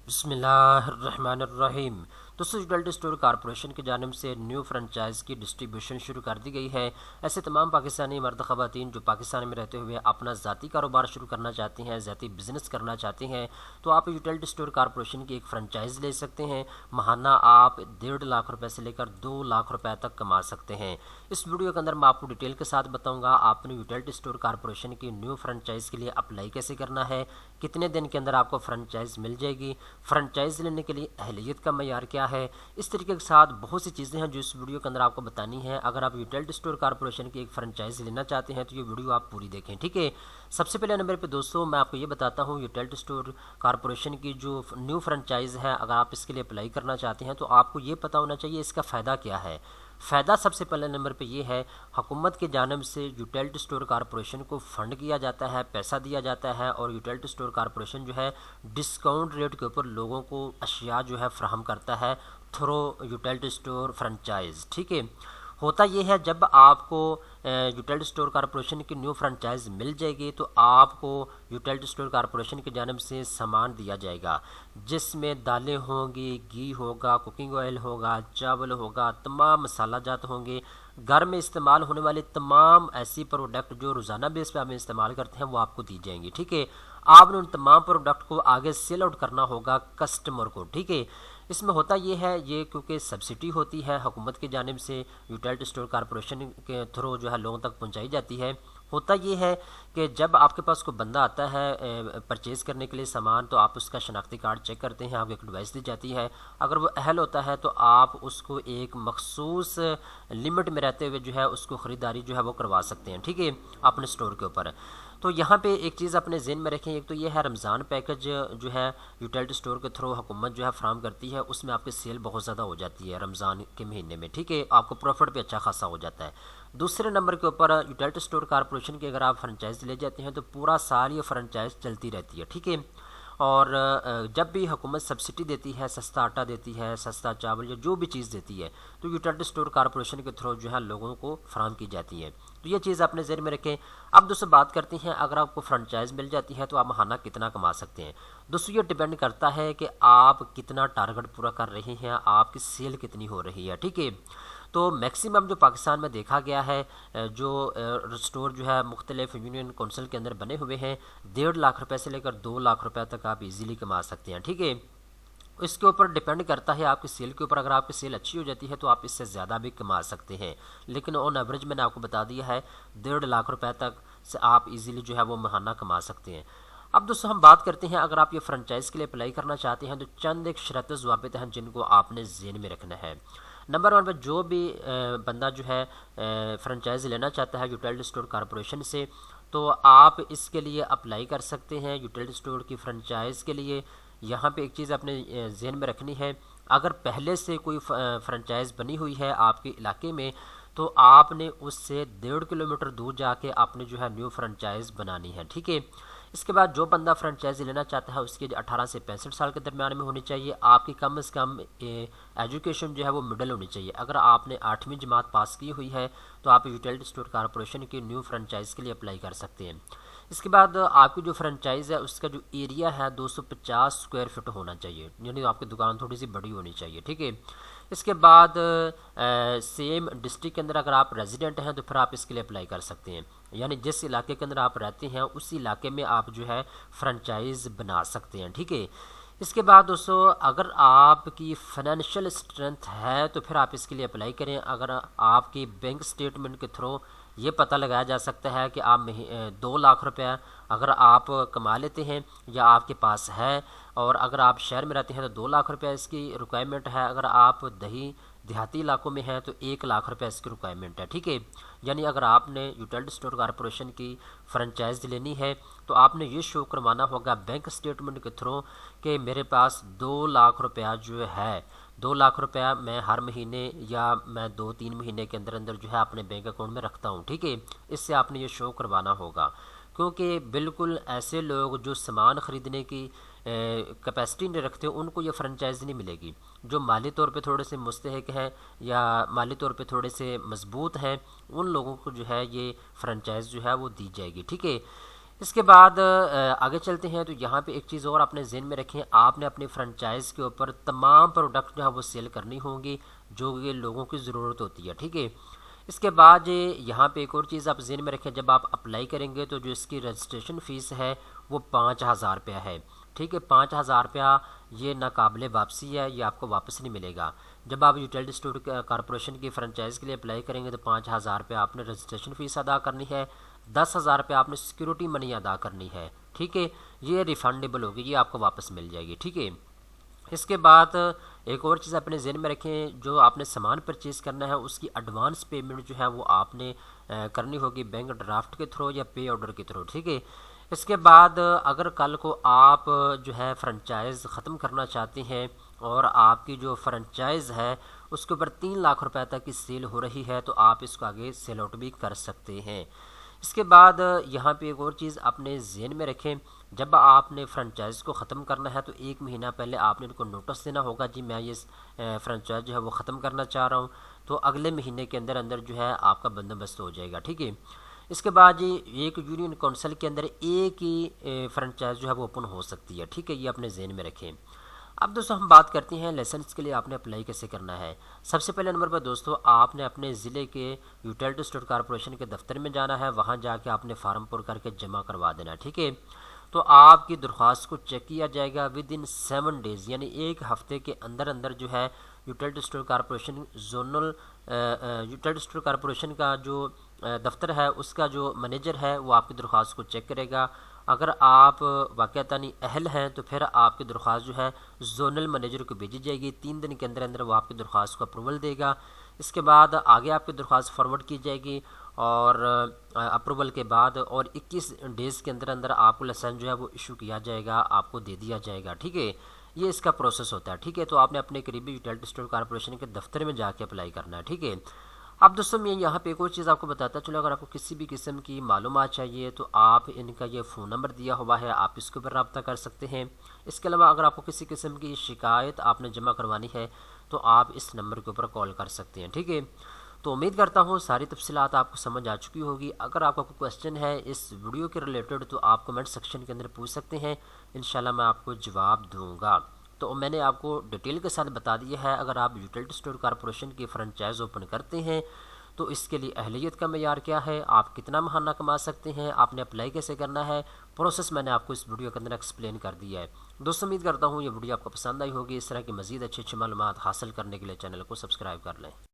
बिस्मिल्लाहिर्रहमानिर्रहीम। दोस्तों, utility store corporation की जानिब से न्यू फ्रेंचाइज की डिस्ट्रीब्यूशन शुरू कर दी गई है। ऐसे तमाम पाकिस्तानी मर्द ख़वातीन जो पाकिस्तान में रहते हुए अपना ज़ाती कारोबार शुरू करना चाहती हैं, ज़ाती बिज़नेस करना चाहती हैं, तो आप यूटिलिटी स्टोर कॉरपोरेशन की एक फ्रेंचाइज़ ले सकते हैं। महाना आप 1.5 लाख रुपए से लेकर 2 लाख रुपए तक कमा सकते हैं। इस वीडियो के अंदर मैं आपको डिटेल के साथ बताऊँगा आपने यूटिलिटी स्टोर कॉरपोरेशन की न्यू फ्रेंचाइज़ के लिए अप्लाई कैसे करना है, कितने दिन के अंदर आपको फ्रेंचाइज़ मिल जाएगी, फ्रेंचाइज लेने के लिए अहलियत का मयार क्या है। इस तरीके के साथ बहुत सी चीज़ें हैं जो इस वीडियो के अंदर आपको बतानी है। अगर आप यूटिलिटी स्टोर कॉरपोरेशन की एक फ्रेंचाइज लेना चाहते हैं तो ये वीडियो आप पूरी देखें, ठीक है। सबसे पहले नंबर पे दोस्तों मैं आपको ये बताता हूँ, यूटिलिटी स्टोर कॉरपोरेशन की जो न्यू फ्रेंचाइज है, अगर आप इसके लिए अप्लाई करना चाहते हैं तो आपको ये पता होना चाहिए इसका फ़ायदा क्या है। फ़ायदा सबसे पहले नंबर पे ये है, हुकूमत की जानिब से यूटिलिटी स्टोर कॉरपोरेशन को फ़ंड किया जाता है, पैसा दिया जाता है, और यूटिलिटी स्टोर कॉरपोरेशन जो है डिस्काउंट रेट के ऊपर लोगों को अशिया जो है फ्राहम करता है थ्रू यूटिलिटी स्टोर फ्रेंचाइज, ठीक है। होता यह है, जब आपको यूटिलिटी स्टोर कॉरपोरेशन की न्यू फ्रेंचाइज मिल जाएगी तो आपको यूटिलिटी स्टोर कॉरपोरेशन की जानिब से सामान दिया जाएगा, जिसमें दालें होंगी, घी होगा, कुकिंग ऑयल होगा, चावल होगा, तमाम मसाला जात होंगे। घर में इस्तेमाल होने वाले तमाम ऐसी प्रोडक्ट जो रोज़ाना बेस पे हम इस्तेमाल करते हैं वो आपको दी जाएंगी, ठीक है। आपने उन तमाम प्रोडक्ट को आगे सेल आउट करना होगा कस्टमर को, ठीक है। इसमें होता ये है, ये क्योंकि सब्सिडी होती है हुकूमत की जानिब से यूटिलिटी स्टोर कॉरपोरेशन के थ्रू जो है लोगों तक पहुंचाई जाती है। होता ये है कि जब आपके पास कोई बंदा आता है परचेज़ करने के लिए सामान, तो आप उसका शनाख्ती कार्ड चेक करते हैं, आपको एक एडवाइस दी जाती है। अगर वो अहल होता है तो आप उसको एक मखसूस लिमिट में रहते हुए जो है उसको ख़रीदारी जो है वो करवा सकते हैं, ठीक है, अपने स्टोर के ऊपर। तो यहाँ पे एक चीज़ अपने ज़हन में रखें, एक तो ये है रमज़ान पैकेज जो है यूटिलिटी स्टोर के थ्रू हुकूमत जो है फ्राहम करती है, उसमें आपकी सेल बहुत ज़्यादा हो जाती है रमज़ान के महीने में, ठीक है, आपको प्रॉफिट भी अच्छा खासा हो जाता है। दूसरे नंबर के ऊपर यूटिलिटी स्टोर कॉरपोरेशन की अगर आप फ्रेंचाइज ले जाते हैं तो पूरा साल ये फ्रेंचाइज चलती रहती है, ठीक है। और जब भी हुकूमत सब्सिडी देती है, सस्ता आटा देती है, सस्ता चावल या जो भी चीज़ देती है, तो यूटिलिटी स्टोर कॉरपोरेशन के थ्रू जो है लोगों को फराहम की जाती है। तो ये चीज़ अपने ज़हन में रखें। अब दोस्तों बात करते हैं, अगर आपको फ्रेंचाइज मिल जाती है तो आप महाना कितना कमा सकते हैं। दोस्तों ये डिपेंड करता है कि आप कितना टारगेट पूरा कर रहे हैं, आपकी सेल कितनी हो रही है, ठीक है। तो मैक्सिमम जो पाकिस्तान में देखा गया है, जो स्टोर जो है मुख्तलिफ यूनियन कौंसिल के अंदर बने हुए हैं, 1.5 लाख रुपए से लेकर 2 लाख रुपए तक आप इजीली कमा सकते हैं, ठीक है। इसके ऊपर डिपेंड करता है आपकी सेल के ऊपर। अगर आपकी सेल अच्छी हो जाती है तो आप इससे ज़्यादा भी कमा सकते हैं, लेकिन ऑन एवरेज मैंने आपको बता दिया है 1.5 लाख रुपए तक से आप इजीली जो है वो महाना कमा सकते हैं। अब दोस्तों हम बात करते हैं, अगर आप ये फ्रेंचाइज के लिए अप्लाई करना चाहते हैं तो चंद एक शर्त ज़वाबित हैं जिनको आपने ज़हन में रखना है। नंबर 1 पर जो भी बंदा जो है फ्रेंचाइज लेना चाहता है यूटिलिटी स्टोर कॉरपोरेशन से, तो आप इसके लिए अप्लाई कर सकते हैं यूटिलिटी स्टोर की फ्रेंचाइज के लिए। यहाँ पे एक चीज़ अपने जहन में रखनी है, अगर पहले से कोई फ्रेंचाइज बनी हुई है आपके इलाके में तो आपने उससे 1.5 किलोमीटर दूर जाके आपने जो है न्यू फ्रेंचाइज बनानी है, ठीक है। इसके बाद जो बंदा फ्रेंचाइजी लेना चाहता है उसकी 18 से 65 साल के दरमियान में होनी चाहिए। आपकी कम से कम एजुकेशन जो है वो मिडिल होनी चाहिए। अगर आपने 8वीं जमात पास की हुई है तो आप यूटिलिटी स्टोर कॉरपोरेशन की न्यू फ्रेंचाइज के लिए अप्लाई कर सकते हैं। इसके बाद आपकी जो फ्रेंचाइज़ है उसका जो एरिया है 250 स्क्वायर फीट होना चाहिए, यानी आपकी दुकान थोड़ी सी बड़ी होनी चाहिए, ठीक है। इसके बाद सेम डिस्ट्रिक्ट के अंदर अगर आप रेजिडेंट हैं तो फिर आप इसके लिए अप्लाई कर सकते हैं, यानी जिस इलाके के अंदर आप रहते हैं उस इलाके में आप जो है फ्रेंचाइज बना सकते हैं, ठीक है। इसके बाद दोस्तों अगर आपकी फाइनेंशियल स्ट्रेंथ है तो फिर आप इसके लिए अप्लाई करें। अगर आपकी बैंक स्टेटमेंट के थ्रू ये पता लगाया जा सकता है कि आप 2 लाख रुपया अगर आप कमा लेते हैं या आपके पास है, और अगर आप शहर में रहते हैं तो 2 लाख रुपया इसकी रिक्वायरमेंट है, अगर आप देहाती इलाकों में हैं तो 1 लाख रुपया इसकी रिक्वायरमेंट है, ठीक है। यानी अगर आपने यूटिलिटी स्टोर कॉरपोरेशन की फ्रेंचाइज लेनी है तो आपने ये शो करवाना होगा बैंक स्टेटमेंट के थ्रू कि मेरे पास 2 लाख रुपया जो है, 2 लाख रुपया मैं हर महीने या मैं 2-3 महीने के अंदर अंदर जो है अपने बैंक अकाउंट में रखता हूँ, ठीक है। इससे आपने ये शो करवाना होगा, क्योंकि बिल्कुल ऐसे लोग जो सामान ख़रीदने की कैपेसिटी नहीं रखते उनको ये फ्रेंचाइज नहीं मिलेगी। जो माली तौर पे थोड़े से मुस्तहक हैं या माली तौर पे थोड़े से मजबूत हैं उन लोगों को जो है ये फ्रेंचाइज जो है वो दी जाएगी, ठीक है। इसके बाद आगे चलते हैं। तो यहाँ पे एक चीज़ और आपने ज़हन में रखें, आपने अपनी फ्रेंचाइज के ऊपर तमाम प्रोडक्ट जो है वो सेल करनी होंगी जो कि लोगों की ज़रूरत होती है, ठीक है। इसके बाद यहाँ पे एक और चीज़ आप ज़हन में रखें, जब आप अप्लाई करेंगे तो जो इसकी रजिस्ट्रेशन फ़ीस है वो 5,000 रुपया है, ठीक है। 5,000 रुपया ये नाकाबिले वापसी है, ये आपको वापस नहीं मिलेगा। जब आप यूटिलिटी स्टोर कॉरपोरेशन की फ्रेंचाइज़ के लिए अप्लाई करेंगे तो 5,000 रुपया आपने रजिस्ट्रेशन फ़ीस अदा करनी है, 10,000 रुपये आपने सिक्योरिटी मनी अदा करनी है, ठीक है। ये रिफंडेबल होगी, ये आपको वापस मिल जाएगी, ठीक है। इसके बाद एक और चीज़ अपने ज़हन में रखें, जो आपने सामान परचेज़ करना है उसकी एडवांस पेमेंट जो है वो आपने करनी होगी बैंक ड्राफ्ट के थ्रू या पे ऑर्डर के थ्रू, ठीक है। इसके बाद अगर कल को आप जो है फ्रेंचाइज़ ख़त्म करना चाहते हैं और आपकी जो फ्रेंचाइज़ है उसके ऊपर 3 लाख रुपए तक की सेल हो रही है तो आप इसको आगे सेल आउट भी कर सकते हैं। इसके बाद यहाँ पे एक और चीज़ अपने ज़हन में रखें, जब आपने फ्रेंचाइज़ को ख़त्म करना है तो 1 महीना पहले आपने उनको नोटिस देना होगा, जी मैं ये फ्रेंचाइज़ जो है वो ख़त्म करना चाह रहा हूँ, तो अगले महीने के अंदर अंदर जो है आपका बंदोबस्त हो जाएगा, ठीक है। इसके बाद ये एक यूनियन काउंसिल के अंदर एक ही फ्रेंचाइज़ जो है वो ओपन हो सकती है, ठीक है, ये अपने ज़हन में रखें। अब दोस्तों हम बात करते हैं लाइसेंस के लिए आपने अप्लाई कैसे करना है। सबसे पहले नंबर पर दोस्तों आपने अपने ज़िले के यूटिलिटी स्टोर कॉरपोरेशन के दफ्तर में जाना है, वहाँ जाके आपने फार्म पुर करके जमा करवा देना है, ठीक है। तो आपकी दरख्वास्त को चेक किया जाएगा विद इन 7 डेज़, यानी 1 हफ्ते के अंदर अंदर जो है utility store corporation zonal utility store corporation का जो दफ्तर है उसका जो मैनेजर है वो आपकी दरख्वास्त को चेक करेगा। अगर आप वाक़यातनी अहल हैं तो फिर आपकी दरख्वास्त जो है जोनल मैनेजर को भेजी जाएगी, 3 दिन के अंदर अंदर वो आपकी दरख्वास्त को अप्रूवल देगा। इसके बाद आगे आपकी दरख्वास्त फॉरवर्ड की जाएगी और अप्रूवल के बाद और 21 डेज़ के अंदर अंदर आपको लाइसेंस जो है वो इशू किया जाएगा, आपको दे दिया जाएगा, ठीक है। ये इसका प्रोसेस होता है, ठीक है। तो आपने अपने करीबी यूटिलिटी स्टोर कॉरपोरेशन के दफ्तर में जाके अप्लाई करना है, ठीक है। अब दोस्तों मैं यहाँ पे एक और चीज़ आपको बताता चलो, अगर आपको किसी भी किस्म की मालूमात चाहिए तो आप इनका ये फ़ोन नंबर दिया हुआ है, आप इसके ऊपर रब्ता कर सकते हैं। इसके अलावा अगर आपको किसी किस्म की शिकायत आपने जमा करवानी है तो आप इस नंबर के ऊपर कॉल कर सकते हैं, ठीक है। तो उम्मीद करता हूँ सारी तफसीलात आपको समझ आ चुकी होगी। अगर आपका कोई क्वेश्चन है इस वीडियो के रिलेटेड तो आप कमेंट सेक्शन के अंदर पूछ सकते हैं, इंशाल्लाह मैं आपको जवाब दूँगा। तो मैंने आपको डिटेल के साथ बता दिया है, अगर आप यूटिलिटी स्टोर कॉरपोरेशन की फ्रेंचाइज ओपन करते हैं तो इसके लिए अहलियत का मेयार क्या है, आप कितना महाना कमा सकते हैं, आपने अप्लाई कैसे करना है, प्रोसेस मैंने आपको इस वीडियो के अंदर एक्सप्लेन कर दिया है। दोस्तों उम्मीद करता हूँ ये वीडियो आपको पसंद आई होगी। इस तरह की मज़ीद अच्छी अच्छी मालूमात हासिल करने के लिए चैनल को सब्सक्राइब कर लें।